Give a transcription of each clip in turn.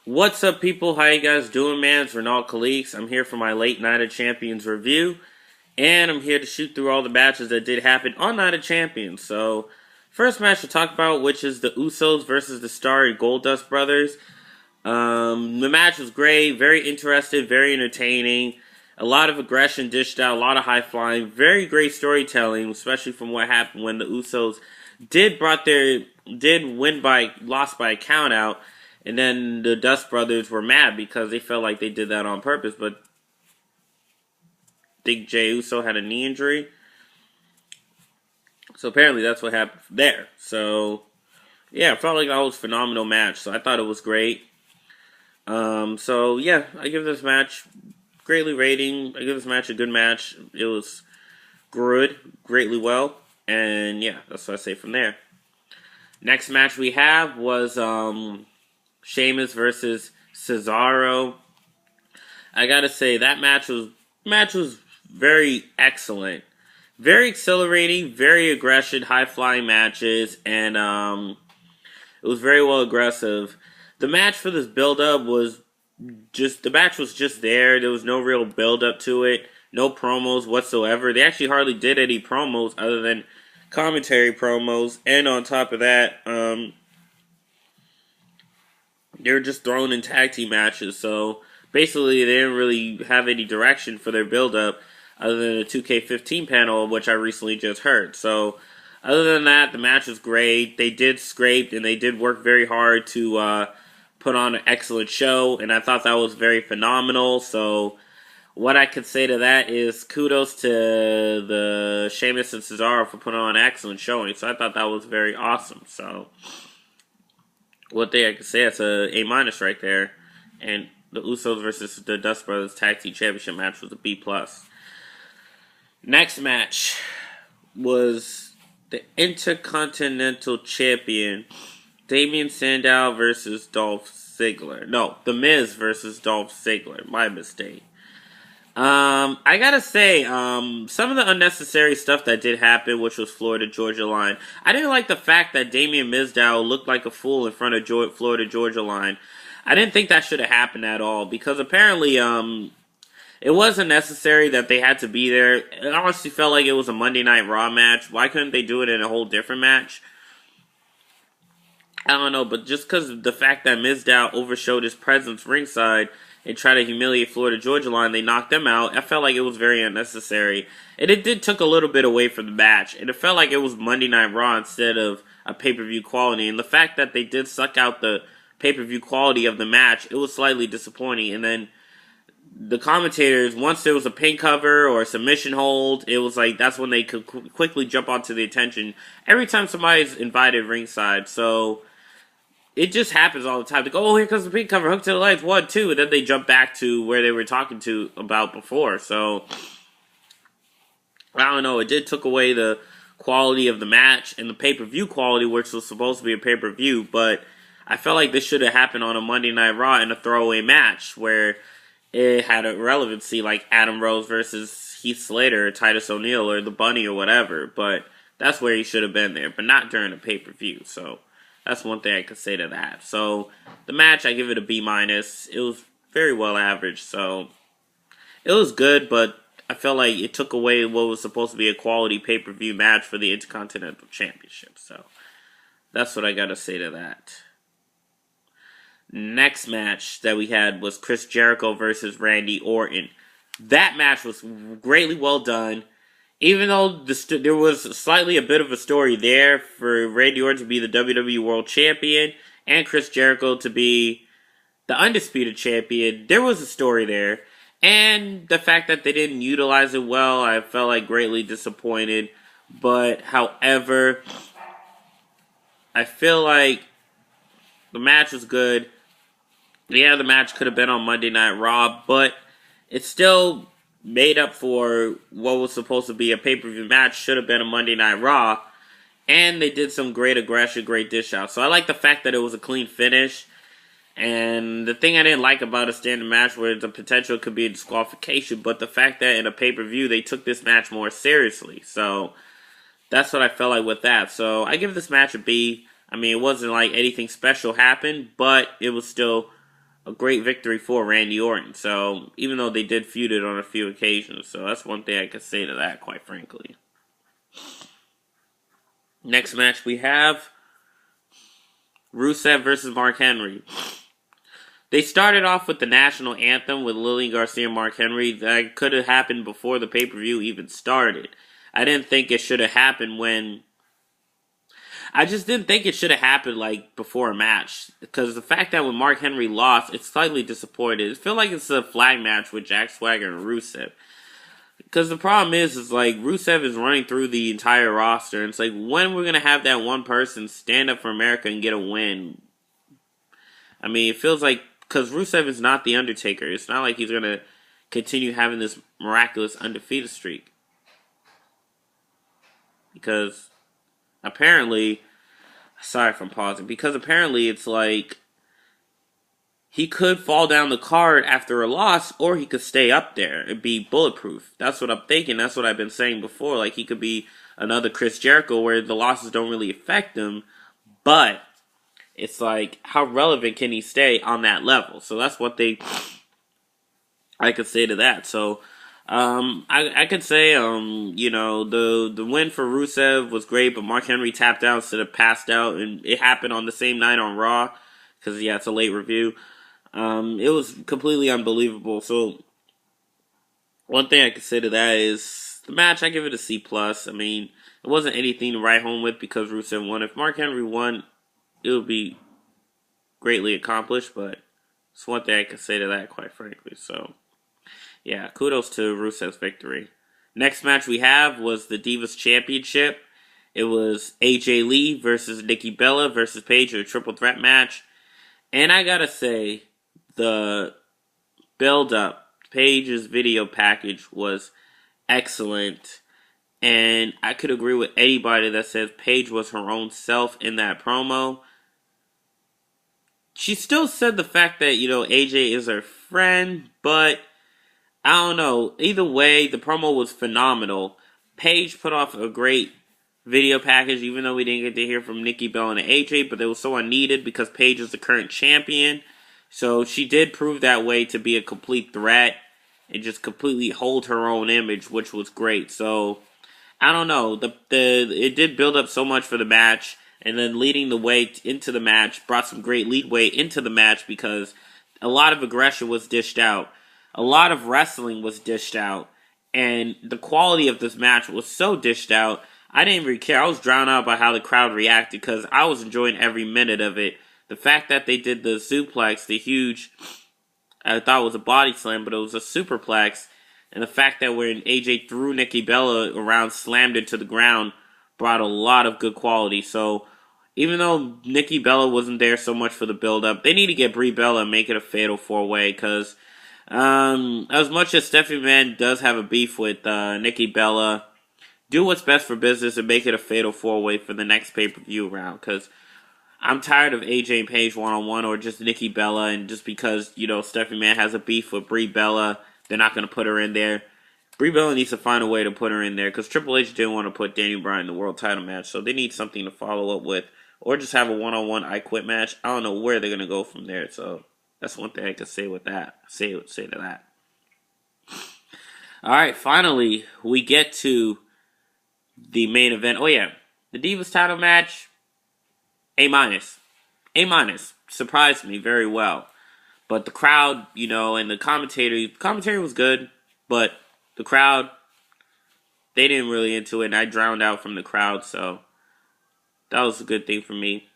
What's up, people? How you guys doing, man? It's Renal Calix. I'm here for my late Night of Champions review, and I'm here to shoot through all the matches that did happen on Night of Champions. So, first match to talk about, which is the Usos versus the Starry Goldust Brothers. The match was great, very interesting, very entertaining. A lot of aggression dished out, a lot of high flying, very great storytelling, especially from what happened when the Usos lost by a count out. And then the Dust Brothers were mad because they felt like they did that on purpose. But I think Jey Uso had a knee injury. So apparently that's what happened there. So, yeah, I felt like that was a phenomenal match. So I thought it was great. Yeah, I give this match greatly rating. I give this match a good match. It was good, greatly well. And yeah, that's what I say from there. Next match we have was Sheamus versus Cesaro. I gotta say that match was very excellent, very exhilarating, very aggression, high flying matches, and it was very well aggressive. The match for this build up was the match was just there. There was no real build up to it, no promos whatsoever. They actually hardly did any promos other than commentary promos, and on top of that, they were just thrown in tag team matches, so basically they didn't really have any direction for their build-up other than the 2K15 panel, which I recently just heard. So, other than that, the match was great. They did scrape, and they did work very hard to put on an excellent show, and I thought that was very phenomenal. So, what I could say to that is kudos to the Sheamus and Cesaro for putting on an excellent showing. So, I thought that was very awesome. So, one thing I could say, it's a A- right there. And the Usos versus the Dust Brothers Tag Team Championship match was a B+. Next match was the Intercontinental Champion, Damien Sandow versus Dolph Ziggler. No, The Miz versus Dolph Ziggler. My mistake. I gotta say, some of the unnecessary stuff that did happen, which was Florida-Georgia line, I didn't like the fact that Damien Mizdow looked like a fool in front of Florida-Georgia line. I didn't think that should have happened at all, because apparently, it wasn't necessary that they had to be there. It honestly felt like it was a Monday Night Raw match. Why couldn't they do it in a whole different match? I don't know, but just because of the fact that Mizdow overshowed his presence ringside and tried to humiliate Florida-Georgia line, they knocked them out. I felt like it was very unnecessary. And it did took a little bit away from the match. And it felt like it was Monday Night Raw instead of a pay-per-view quality. And the fact that they did suck out the pay-per-view quality of the match, it was slightly disappointing. And then the commentators, once there was a pin cover or a submission hold, it was like that's when they could quickly jump onto the attention every time somebody's invited ringside. So it just happens all the time. They go, oh, here comes the pin cover, hook to the lights, 1, 2, and then they jump back to where they were talking to about before. So I don't know. It did took away the quality of the match and the pay-per-view quality, which was supposed to be a pay-per-view. But I felt like this should have happened on a Monday Night Raw in a throwaway match where it had a relevancy, like Adam Rose versus Heath Slater or Titus O'Neil or the Bunny or whatever. But that's where he should have been there, but not during a pay-per-view. So that's one thing I could say to that. So the match, I give it a B-. It was very well average. So it was good, but I felt like it took away what was supposed to be a quality pay-per-view match for the Intercontinental Championship. So that's what I got to say to that. Next match that we had was Chris Jericho versus Randy Orton. That match was greatly well done. Even though there was slightly a bit of a story there for Randy Orton to be the WWE World Champion and Chris Jericho to be the Undisputed Champion, there was a story there. And the fact that they didn't utilize it well, I felt like greatly disappointed. But, however, I feel like the match was good. Yeah, the match could have been on Monday Night Raw, but it still made up for what was supposed to be a pay-per-view match. Should have been a Monday Night Raw. And they did some great aggression, great dish out. So I like the fact that it was a clean finish. And the thing I didn't like about a standard match where the potential could be a disqualification, but the fact that in a pay-per-view they took this match more seriously. So that's what I felt like with that. So I give this match a B. I mean, it wasn't like anything special happened, but it was still a great victory for Randy Orton. So, even though they did feud it on a few occasions. So, that's one thing I could say to that, quite frankly. Next match we have Rusev versus Mark Henry. They started off with the national anthem with Lillian Garcia and Mark Henry. That could have happened before the pay-per-view even started. I didn't think it should have happened I just didn't think it should have happened, like, before a match. Because the fact that when Mark Henry lost, it's slightly disappointed. It feels like it's a flag match with Jack Swagger and Rusev. Because the problem is like, Rusev is running through the entire roster. And it's like, when we're going to have that one person stand up for America and get a win? I mean, it feels like, because Rusev is not the Undertaker. It's not like he's going to continue having this miraculous undefeated streak. Because apparently, sorry if I'm pausing, because apparently it's like, he could fall down the card after a loss, or he could stay up there and be bulletproof. That's what I'm thinking. That's what I've been saying before. Like, he could be another Chris Jericho where the losses don't really affect him, but it's like, how relevant can he stay on that level? So that's what I could say to that. So, I could say, the win for Rusev was great, but Mark Henry tapped out instead of passed out, and it happened on the same night on Raw, because, yeah, it's a late review. It was completely unbelievable. So, one thing I could say to that is, the match, I give it a C+. I mean, it wasn't anything to write home with because Rusev won. If Mark Henry won, it would be greatly accomplished, but it's one thing I could say to that, quite frankly. So, yeah, kudos to Rusev's victory. Next match we have was the Divas Championship. It was AJ Lee versus Nikki Bella versus Paige in a triple threat match. And I gotta say, the build-up, Paige's video package was excellent. And I could agree with anybody that says Paige was her own self in that promo. She still said the fact that, AJ is her friend, but I don't know. Either way, the promo was phenomenal. Paige put off a great video package, even though we didn't get to hear from Nikki Bella and AJ, but it was so unneeded because Paige is the current champion. So she did prove that way to be a complete threat and just completely hold her own image, which was great. So, I don't know. It did build up so much for the match, and then leading the way into the match brought some great leadway into the match because a lot of aggression was dished out. A lot of wrestling was dished out, and the quality of this match was so dished out, I didn't even care. I was drowned out by how the crowd reacted because I was enjoying every minute of it. The fact that they did the suplex, the huge, I thought it was a body slam, but it was a superplex, and the fact that when AJ threw Nikki Bella around, slammed it to the ground, brought a lot of good quality. So, even though Nikki Bella wasn't there so much for the build-up, they need to get Brie Bella and make it a fatal 4-way, because as much as Stephanie McMahon does have a beef with Nikki Bella, do what's best for business and make it a fatal 4-way for the next pay-per-view round, because I'm tired of AJ and Paige one-on-one or just Nikki Bella, and just because, Stephanie McMahon has a beef with Brie Bella, they're not going to put her in there. Brie Bella needs to find a way to put her in there, because Triple H didn't want to put Daniel Bryan in the world title match, so they need something to follow up with, or just have a one-on-one I Quit match. I don't know where they're going to go from there, so that's one thing I can say with that. Say to that. Alright, finally, we get to the main event. Oh yeah, the Divas title match, A-. A-. Surprised me very well. But the crowd, and the commentary was good, but the crowd, they didn't really into it, and I drowned out from the crowd, so that was a good thing for me.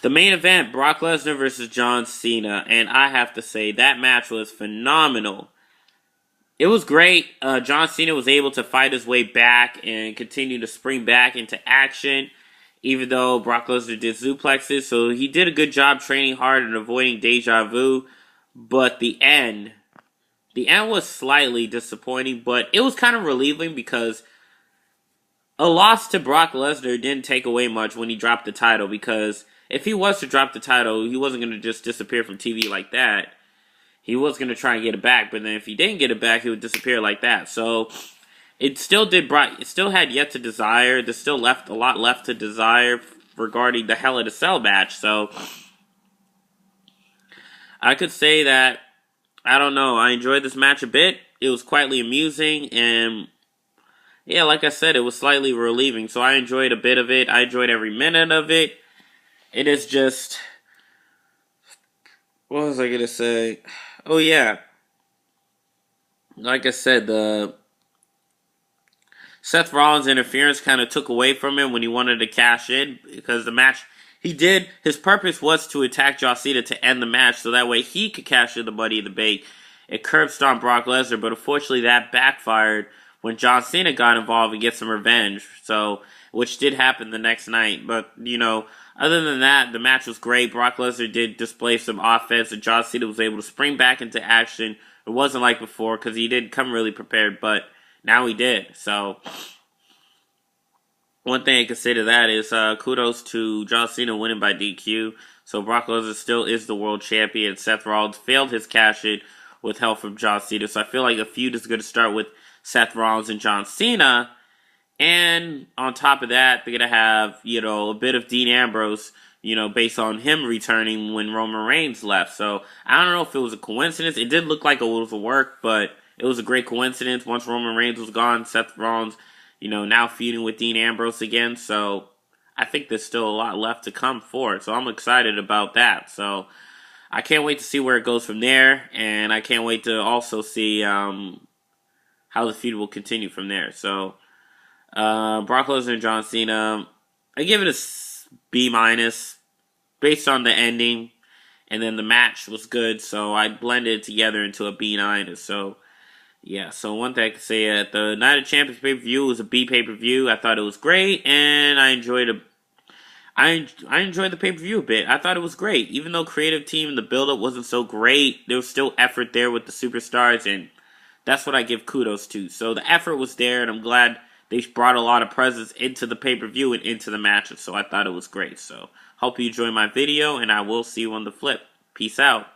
The main event, Brock Lesnar versus John Cena, and I have to say, that match was phenomenal. It was great. John Cena was able to fight his way back and continue to spring back into action, even though Brock Lesnar did suplexes, so he did a good job training hard and avoiding deja vu, but the end was slightly disappointing, but it was kind of relieving because a loss to Brock Lesnar didn't take away much when he dropped the title, because if he was to drop the title, he wasn't going to just disappear from TV like that. He was going to try and get it back, but then if he didn't get it back, he would disappear like that. So it still had yet to desire. There's still a lot left to desire regarding the Hell in a Cell match. So I could say that, I don't know, I enjoyed this match a bit. It was quietly amusing, and yeah, like I said, it was slightly relieving. So I enjoyed a bit of it. I enjoyed every minute of it. It is just, what was I gonna say? Oh yeah, like I said, the Seth Rollins' interference kind of took away from him when he wanted to cash in, because the match his purpose was to attack John Cena to end the match so that way he could cash in the Money in the Bank and curb stomp Brock Lesnar, but unfortunately that backfired when John Cena got involved and get some revenge, so, which did happen the next night, but, other than that, the match was great. Brock Lesnar did display some offense, and John Cena was able to spring back into action. It wasn't like before, because he didn't come really prepared, but now he did, so one thing I can say to that is kudos to John Cena winning by DQ. So Brock Lesnar still is the world champion. Seth Rollins failed his cash-in with help from John Cena. So I feel like the feud is going to start with Seth Rollins and John Cena. And on top of that, they're going to have, a bit of Dean Ambrose, based on him returning when Roman Reigns left. So I don't know if it was a coincidence. It did look like it was a work, but it was a great coincidence. Once Roman Reigns was gone, Seth Rollins, now feuding with Dean Ambrose again. So I think there's still a lot left to come for it. So I'm excited about that. So I can't wait to see where it goes from there. And I can't wait to also see how the feud will continue from there. So Brock Lesnar and John Cena, I give it a B- based on the ending. And then the match was good. So I blended it together into a B-. So yeah, so one thing I can say at the Night of Champions pay-per-view was a B pay-per-view. I thought it was great, and I enjoyed I enjoyed the pay-per-view a bit. I thought it was great. Even though creative team and the build-up wasn't so great, there was still effort there with the superstars, and that's what I give kudos to. So the effort was there, and I'm glad they brought a lot of presence into the pay-per-view and into the matches, so I thought it was great. So hope you enjoyed my video, and I will see you on the flip. Peace out.